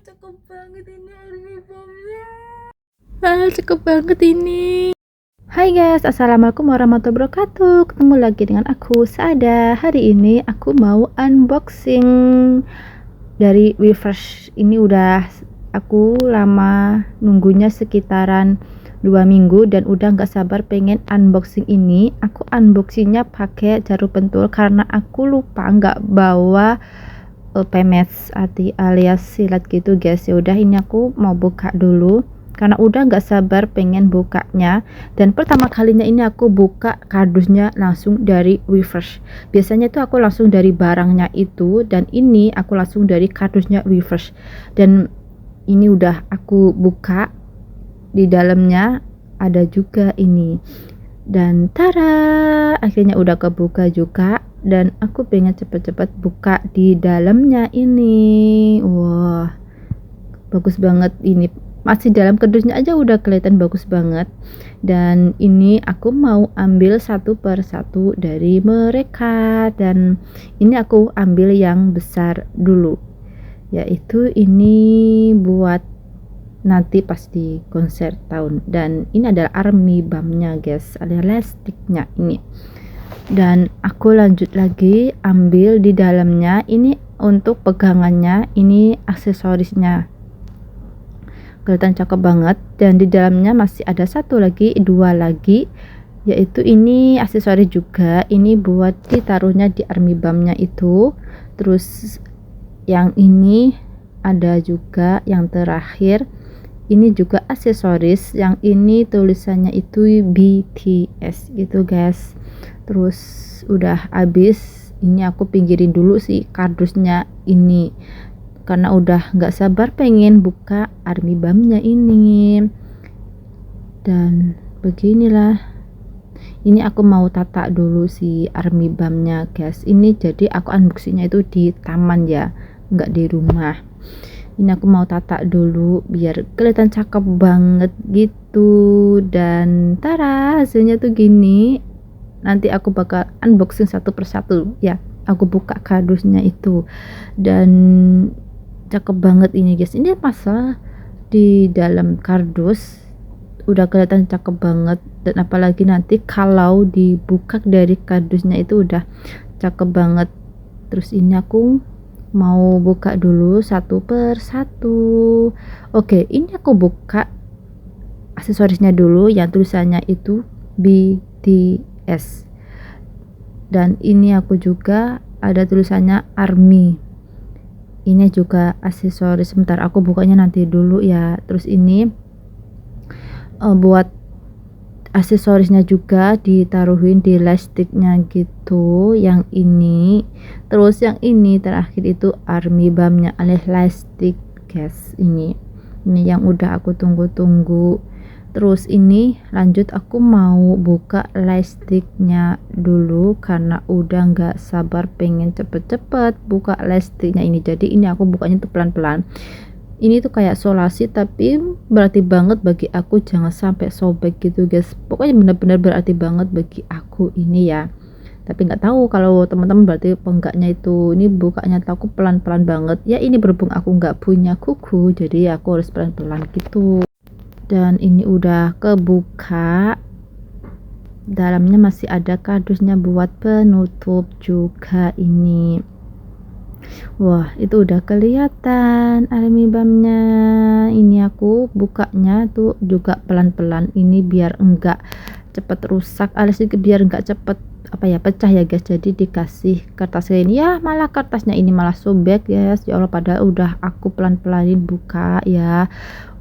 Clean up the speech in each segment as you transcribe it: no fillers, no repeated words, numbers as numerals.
cakep banget ini albumnya. Cakep banget ini. Hai guys, assalamualaikum warahmatullahi wabarakatuh. Ketemu lagi dengan aku Saada. Hari ini aku mau unboxing dari Weverse. Ini udah aku lama nunggunya sekitaran 2 minggu dan udah nggak sabar pengen unboxing ini. Aku unboxingnya pakai jarum pentul karena aku lupa nggak bawa pemes alias silet gitu guys. Ya udah, ini aku mau buka dulu karena udah nggak sabar pengen bukanya, dan pertama kalinya ini aku buka kardusnya langsung dari Weverse. Biasanya tuh aku langsung dari barangnya itu, dan ini aku langsung dari kardusnya Weverse. Dan ini udah aku buka, di dalamnya ada juga ini, dan tara, akhirnya udah kebuka juga, dan aku pengen cepet-cepet buka di dalamnya ini. Wah, bagus banget ini, masih dalam kardusnya aja udah kelihatan bagus banget. Dan ini aku mau ambil satu persatu dari mereka, dan ini aku ambil yang besar dulu, yaitu ini buat nanti pas di konser tahun. Dan ini adalah army bumnya guys, ada elastiknya ini. Dan aku lanjut lagi ambil di dalamnya ini untuk pegangannya, ini aksesorisnya kelihatan cakep banget. Dan di dalamnya masih ada dua lagi, yaitu ini aksesoris juga, ini buat ditaruhnya di army bumnya itu. Terus yang ini ada juga yang terakhir, ini juga aksesoris, yang ini tulisannya itu BTS gitu guys. Terus udah habis, ini aku pinggirin dulu sih kardusnya ini karena udah nggak sabar pengen buka army bumnya ini. Dan beginilah, ini aku mau tata dulu si army bumnya guys. Ini jadi aku unboxingnya itu di taman ya, nggak di rumah. Ini aku mau tata dulu biar kelihatan cakep banget gitu. Dan tara, hasilnya tuh gini. Nanti aku bakal unboxing satu persatu ya, aku buka kardusnya itu. Dan cakep banget ini guys, ini pasal di dalam kardus udah kelihatan cakep banget, dan apalagi nanti kalau dibuka dari kardusnya itu udah cakep banget. Terus ini aku mau buka dulu satu persatu. Oke, ini aku buka aksesorisnya dulu yang tulisannya itu BTS, dan ini aku juga ada tulisannya ARMY. Ini juga aksesoris, sebentar aku bukanya nanti dulu ya. Terus ini buat aksesorisnya juga ditaruhin di elastiknya gitu, yang ini. Terus yang ini terakhir itu army bumnya alias elastik guys. Ini yang udah aku tunggu-tunggu. Terus ini lanjut, aku mau buka elastiknya dulu karena udah nggak sabar pengen cepet-cepet buka elastiknya ini. Jadi ini aku bukanya tuh pelan-pelan. Ini tuh kayak solasi, tapi berarti banget bagi aku, jangan sampai sobek gitu guys. Pokoknya bener-bener berarti banget bagi aku ini ya. Tapi nggak tahu kalau teman-teman berarti enggaknya itu. Ini bukanya tuh aku pelan-pelan banget ya. Ini berhubung aku nggak punya kuku, jadi aku harus pelan-pelan gitu. Dan ini udah kebuka, dalamnya masih ada kardusnya buat penutup juga ini. Wah, itu udah kelihatan army bumnya. Ini aku bukanya tuh juga pelan-pelan ini biar enggak cepet rusak, alias biar enggak cepet pecah ya guys. Jadi dikasih kertas kayak ini ya, malah kertasnya ini malah sobek guys. Ya Allah, padahal udah aku pelan-pelanin buka ya.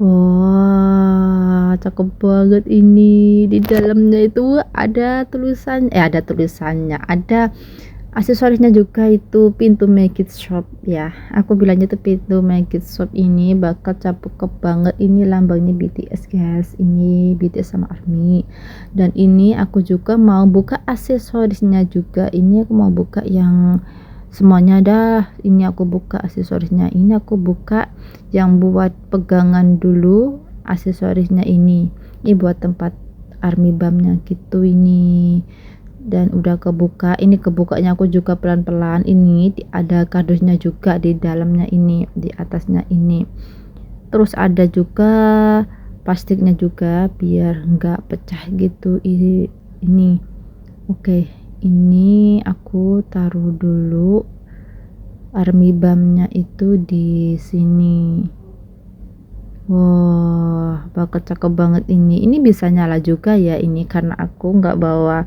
Wah, cakep banget ini. Di dalamnya itu ada tulisannya, ada aksesorisnya juga, itu pintu Magic Shop ya. Aku bilangnya tuh pintu Magic Shop ini bakal cakep banget. Ini lambangnya BTS guys, ini BTS sama ARMY. Dan ini aku juga mau buka aksesorisnya juga. Ini aku mau buka yang semuanya dah. Ini aku buka aksesorisnya. Ini aku buka yang buat pegangan dulu aksesorisnya ini. Ini buat tempat army bumnya gitu ini. dan udah kebuka. Ini kebukanya aku juga pelan-pelan. Ini ada kardusnya juga di dalamnya ini, di atasnya ini. Terus ada juga plastiknya juga biar nggak pecah gitu ini. Oke, ini aku taruh dulu army balmnya itu di sini. Wah, bakal cakep banget ini. Ini bisa nyala juga ya ini, karena aku nggak bawa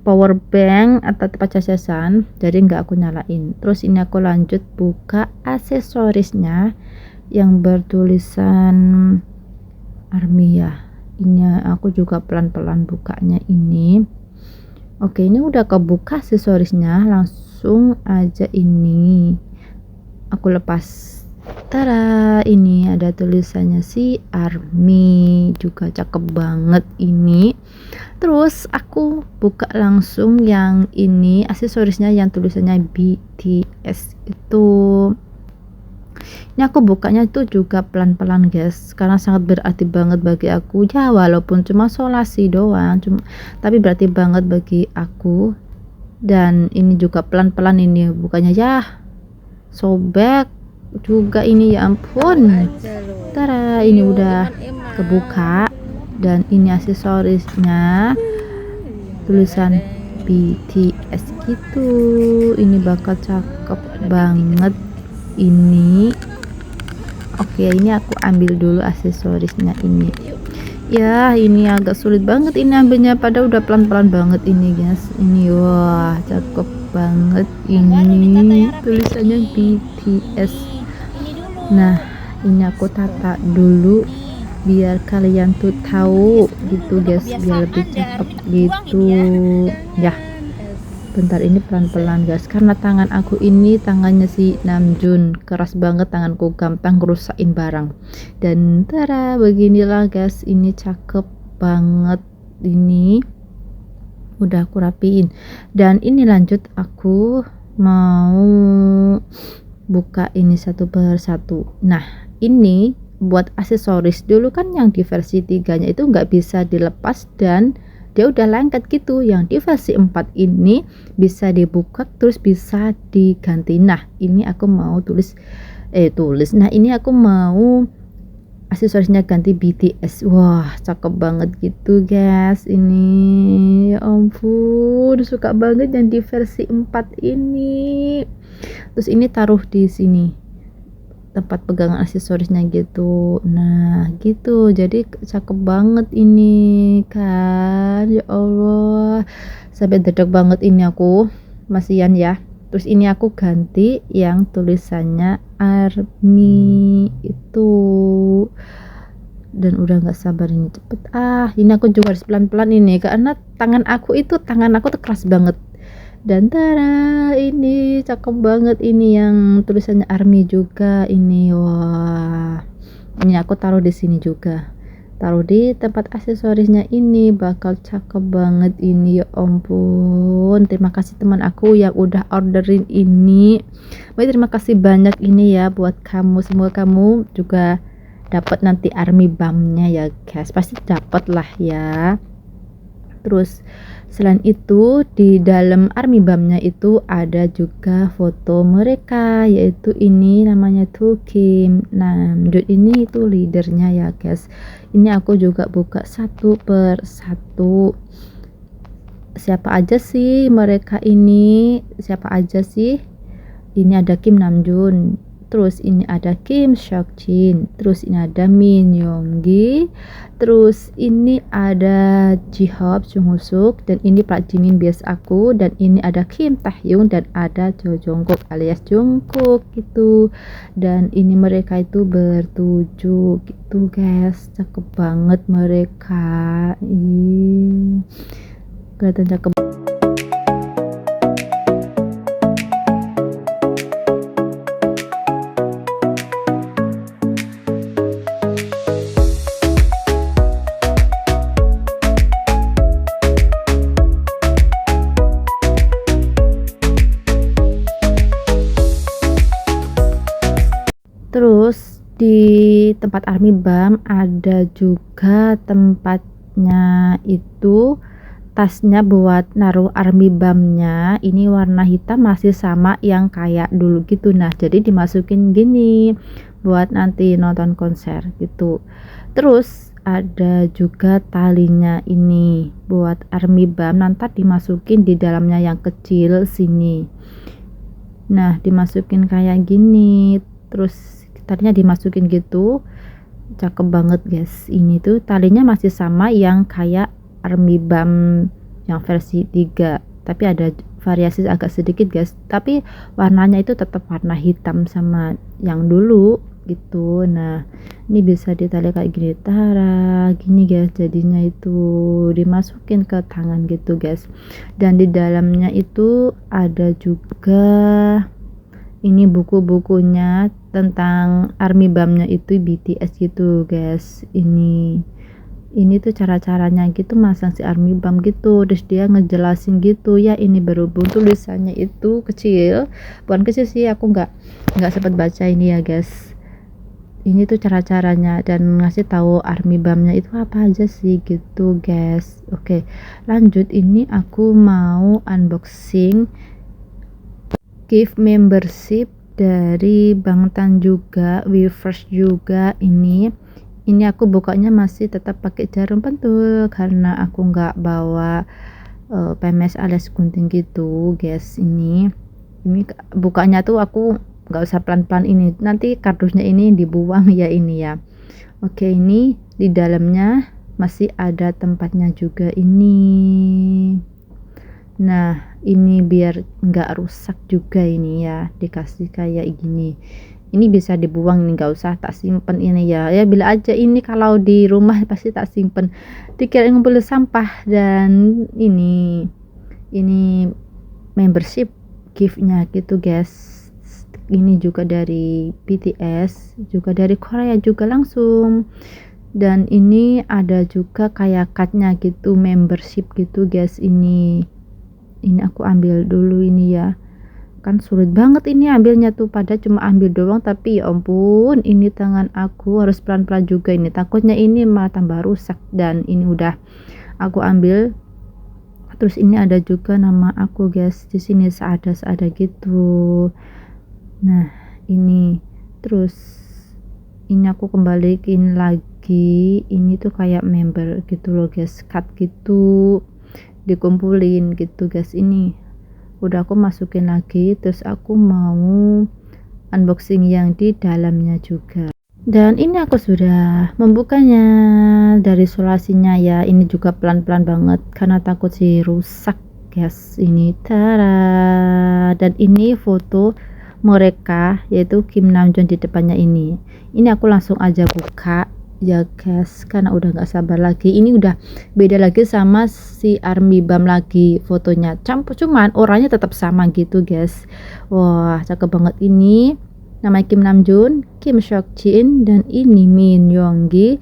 power bank atau tempat cacasan, jadi nggak aku nyalain. Terus ini aku lanjut buka aksesorisnya yang bertulisan army ya. Ini aku juga pelan-pelan bukanya ini. Oke, ini udah kebuka aksesorisnya, langsung aja ini aku lepas. Tara, ini ada tulisannya si army, juga cakep banget ini. Terus aku buka langsung yang ini aksesorisnya yang tulisannya BTS itu. Ini aku bukanya itu juga pelan-pelan guys, karena sangat berarti banget bagi aku ya, walaupun cuma solasi doang, tapi berarti banget bagi aku. Dan ini juga pelan-pelan ini bukannya ya, sobek juga ini, ya ampun. Tara, ini udah kebuka dan ini aksesorisnya tulisan BTS gitu. Ini bakal cakep banget ini. Oke, ini aku ambil dulu aksesorisnya ini ya. Ini agak sulit banget ini ambilnya, pada udah pelan-pelan banget ini guys. Ini wah cakep banget ini tulisannya BTS. Nah, ini aku tata dulu biar kalian tuh tahu gitu guys, biar lebih cakep gitu ya. Bentar, ini pelan-pelan guys, karena tangan aku ini tangannya si Namjoon, keras banget tanganku, gampang ngerusakin barang. Dan tara, beginilah guys, ini cakep banget ini. Udah aku rapiin. Dan ini lanjut aku mau buka ini satu persatu. Nah, ini buat aksesoris dulu kan, yang di versi 3-nya itu nggak bisa dilepas dan dia udah lengket gitu. Yang di versi 4 ini bisa dibuka terus bisa diganti. Nah, ini aku mau tulis. Nah, ini aku mau aksesorisnya ganti BTS. Wah, cakep banget gitu guys. Ini ya ampun, suka banget yang di versi 4 ini. Terus ini taruh di sini tempat pegangan aksesorisnya gitu. Nah gitu, jadi cakep banget ini kan, ya Allah, sampai dedek banget ini aku, masian ya. Terus ini aku ganti yang tulisannya army itu, dan udah nggak sabar ini cepet. Ini aku juga harus pelan-pelan ini, karena tangan aku tuh keras banget. Dan tara, ini cakep banget ini yang tulisannya army juga ini. Wah, ini aku taruh di sini juga, taruh di tempat aksesorisnya ini, bakal cakep banget ini, ya ampun. Terima kasih teman aku yang udah orderin ini. Baik, terima kasih banyak ini ya buat kamu. Semoga kamu juga dapat nanti army balmnya ya guys, pasti dapat lah ya. Terus selain itu di dalam army balmnya itu ada juga foto mereka, yaitu ini namanya tuh Kim Namjoon, ini itu leadernya ya guys. Ini aku juga buka satu per satu. Siapa aja sih mereka ini, siapa aja sih? Ini ada Kim Namjoon, terus ini ada Kim Seokjin, terus ini ada Min Yoongi, terus ini ada Jihope, Jung Hoseok, dan ini Park Jimin bias aku, dan ini ada Kim Taehyung, dan ada Jo Jungkook alias Jungkook gitu. Dan ini mereka itu bertujuh gitu guys, cakep banget mereka. Kelihatan cakep. Terus di tempat army balm ada juga tempatnya itu tasnya buat naruh army bumnya ini warna hitam masih sama yang kayak dulu gitu. Nah jadi dimasukin gini buat nanti nonton konser gitu. Terus ada juga talinya ini buat army bum, nanti dimasukin di dalamnya yang kecil sini. Nah dimasukin kayak gini, terus tadinya dimasukin gitu, cakep banget guys. Ini tuh talinya masih sama yang kayak army bum yang versi 3, tapi ada variasi agak sedikit guys, tapi warnanya itu tetap warna hitam sama yang dulu gitu. Nah ini bisa ditali kayak gini, tara gini guys, jadinya itu dimasukin ke tangan gitu guys. Dan di dalamnya itu ada juga ini buku-bukunya tentang army bumnya itu BTS gitu guys. Ini tuh cara-caranya gitu masang si army bum gitu, terus dia ngejelasin gitu ya. Ini berhubung tulisannya itu kecil, bukan kecil sih, aku nggak sempat baca ini ya guys. Ini tuh cara-caranya dan ngasih tahu army bumnya itu apa aja sih gitu guys. Oke lanjut, ini aku mau unboxing gift membership dari Bangtan juga, Weverse juga. Ini aku bukanya masih tetap pakai jarum pentul karena aku nggak bawa PMS alias gunting gitu guys. Ini bukanya tuh aku nggak usah pelan-pelan, ini nanti kardusnya ini dibuang ya ini ya. Oke ini di dalamnya masih ada tempatnya juga ini. Nah ini biar nggak rusak juga ini ya, dikasih kayak gini. Ini bisa dibuang, ini nggak usah tak simpen ini ya. Ya bila aja ini kalau di rumah pasti tak simpen, dikira ngumpul sampah. Dan ini membership giftnya gitu guys. Ini juga dari BTS, juga dari Korea juga langsung. Dan ini ada juga kayak cardnya gitu, membership gitu guys. Ini aku ambil dulu ini ya, kan sulit banget ini ambilnya tuh, pada cuma ambil doang, tapi ya ampun ini tangan aku harus pelan-pelan juga, ini takutnya ini malah tambah rusak. Dan ini udah aku ambil. Terus ini ada juga nama aku guys di sini, seada gitu. Nah ini terus ini aku kembaliin lagi, ini tuh kayak member gitu loh guys, card gitu dikumpulin gitu guys. Ini udah aku masukin lagi, terus aku mau unboxing yang di dalamnya juga. Dan ini aku sudah membukanya dari sulasinya ya. Ini juga pelan-pelan banget karena takut sih rusak guys. Ini tara, dan ini foto mereka yaitu Kim Namjoon di depannya ini aku langsung aja buka ya guys karena udah nggak sabar lagi. Ini udah beda lagi sama si army bum lagi, fotonya cuman orangnya tetap sama gitu guys. Wah cakep banget. Ini namanya Kim Namjoon, Kim Seokjin, dan ini Min Yoongi,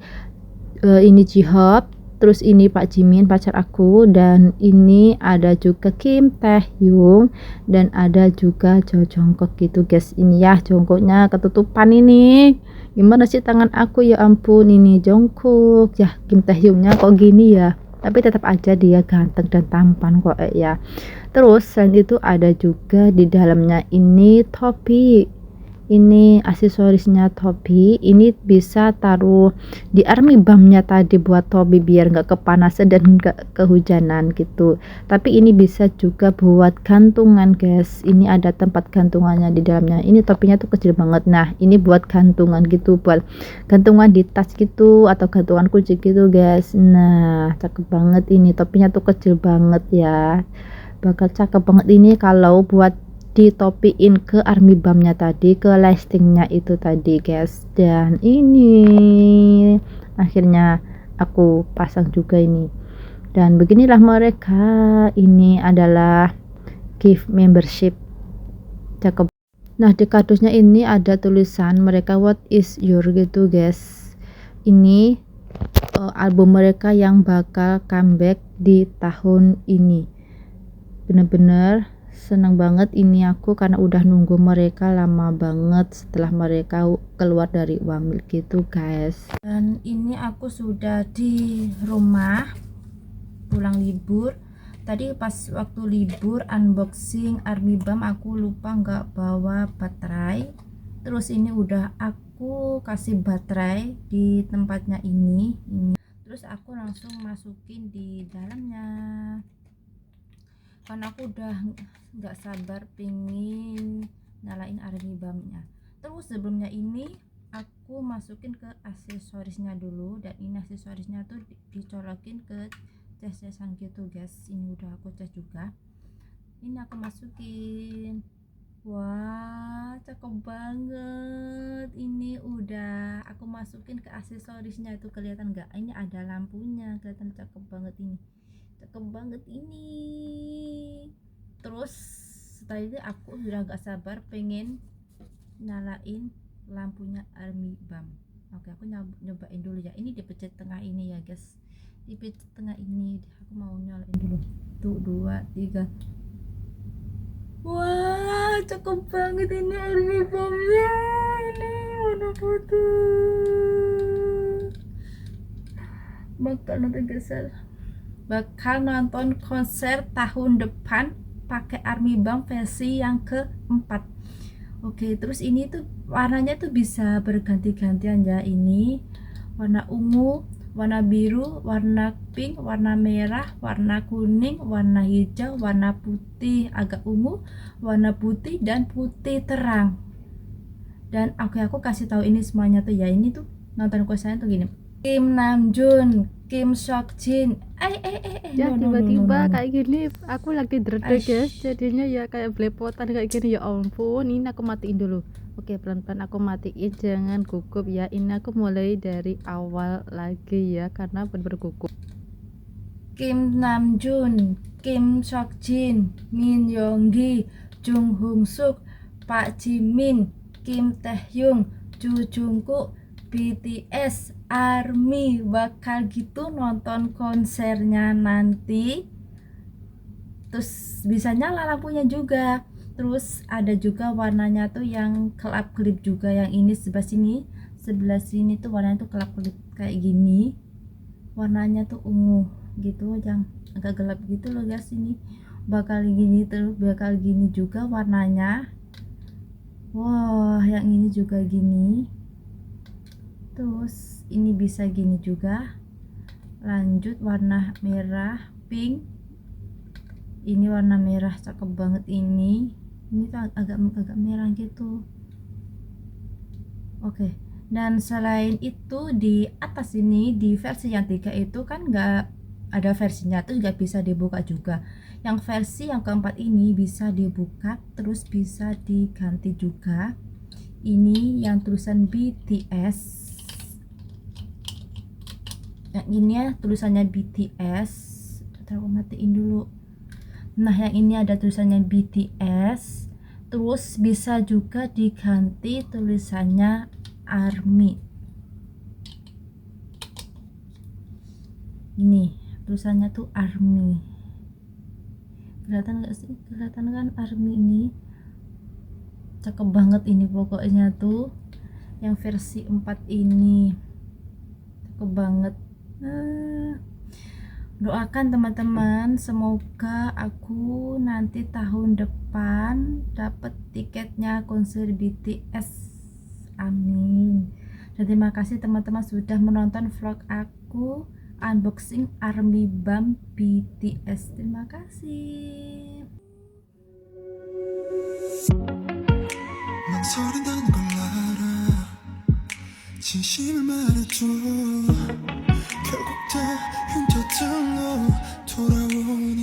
ini Jihope, terus ini Pak Jimin pacar aku, dan ini ada juga Kim Taehyung, dan ada juga Jo Jungkook gitu guys. Ini ya Jungkooknya ketutupan ini, gimana sih tangan aku ya ampun. Ini Jungkook ya, Kim Taehyungnya kok gini ya, tapi tetap aja dia ganteng dan tampan kok ya. Terus selain itu ada juga di dalamnya ini topi, ini aksesorisnya topi. Ini bisa taruh di army bumnya tadi buat topi biar nggak kepanasan dan nggak kehujanan gitu. Tapi ini bisa juga buat gantungan guys. Ini ada tempat gantungannya di dalamnya. Ini topinya tuh kecil banget. Nah ini buat gantungan gitu, buat gantungan di tas gitu atau gantungan kunci gitu guys. Nah cakep banget, ini topinya tuh kecil banget ya, bakal cakep banget ini kalau buat ditopiin ke army bumnya tadi, ke lastingnya itu tadi guys. Dan ini akhirnya aku pasang juga ini, dan beginilah mereka. Ini adalah gift membership, cakep. Nah di kardusnya ini ada tulisan mereka what is your gitu guys. Ini album mereka yang bakal comeback di tahun ini. Bener-bener senang banget ini aku karena udah nunggu mereka lama banget setelah mereka keluar dari Wamil gitu guys. Dan ini aku sudah di rumah. pulang libur. Tadi pas waktu libur unboxing Army Bum aku lupa nggak bawa baterai. Terus ini udah aku kasih baterai di tempatnya ini. Terus aku langsung masukin di dalamnya. Karena aku udah nggak sabar pengen nyalain Army Bum-nya. Terus sebelumnya ini aku masukin ke aksesorisnya dulu, dan ini aksesorisnya tuh dicolokin ke cas-casan gitu guys. Ini udah aku cas juga, ini aku masukin. Wah, cakep banget. Ini udah aku masukin ke aksesorisnya, itu kelihatan nggak? Ini ada lampunya, kelihatan cakep banget ini, cakep banget ini. Terus setelah itu aku sudah nggak sabar pengen nyalain lampunya Army Bum. Oke, aku nyobain dulu ya. Ini di pencet tengah ini ya guys, di pencet tengah ini aku mau nyalain dulu. Tuh, 2, 3. Wah, cakep banget ini Army Bum-nya. Ini warna putih. Bakal nonton konser tahun depan pakai Army Bum versi yang keempat. Oke, terus ini tuh warnanya tuh bisa berganti-gantian ya. Ini warna ungu, warna biru, warna pink, warna merah, warna kuning, warna hijau, warna putih agak ungu, warna putih, dan putih terang. Dan aku kasih tahu ini semuanya tuh ya. Ini tuh nonton konsernya tuh gini: Kim Namjoon, Kim Seokjin. Ya tiba-tiba kayak gini aku lagi dredeg guys, jadinya ya kayak belepotan kayak gini. Ya ampun, ini aku matiin dulu. Oke, pelan-pelan aku matiin, jangan gugup ya. Ini aku mulai dari awal lagi ya, karena bener-bener gugup. Kim Namjoon, Kim Seokjin, Min Yoongi, Jung Hoon Suk, Park Jimin, Kim Taehyung, Joo Jungkook, BTS, Army. Bakal gitu nonton konsernya nanti. Terus bisa nyala lampunya juga. Terus ada juga warnanya tuh yang kelap kelip juga. Yang ini sebelah sini tuh warnanya tuh kelap kelip kayak gini. Warnanya tuh ungu gitu, yang agak gelap gitu loh guys. Ini bakal gini juga warnanya. Wah, yang ini juga gini. Terus ini bisa gini juga. Lanjut warna merah, pink. Ini warna merah, cakep banget ini. Ini tuh agak merah gitu. Oke. Dan selain itu di atas ini, di versi yang 3 itu kan nggak ada versinya, tuh nggak bisa dibuka juga. Yang versi yang keempat ini bisa dibuka, terus bisa diganti juga. Ini yang tulisan BTS. Yang ini ya tulisannya BTS. Aku matiin dulu. Nah, yang ini ada tulisannya BTS. Terus bisa juga diganti tulisannya Army. Ini tulisannya tuh Army. Kelihatan nggak sih? Kelihatan kan Army ini? Cakep banget ini pokoknya tuh. Yang versi 4 ini cakep banget. Doakan teman-teman, semoga aku nanti tahun depan dapat tiketnya konser BTS. Amin. Dan terima kasih teman-teman sudah menonton vlog aku unboxing Army Bum BTS. Terima kasih. 망설인다는 걸 알아. 진심을 말해줘. 결국 다 흩어져 돌아오니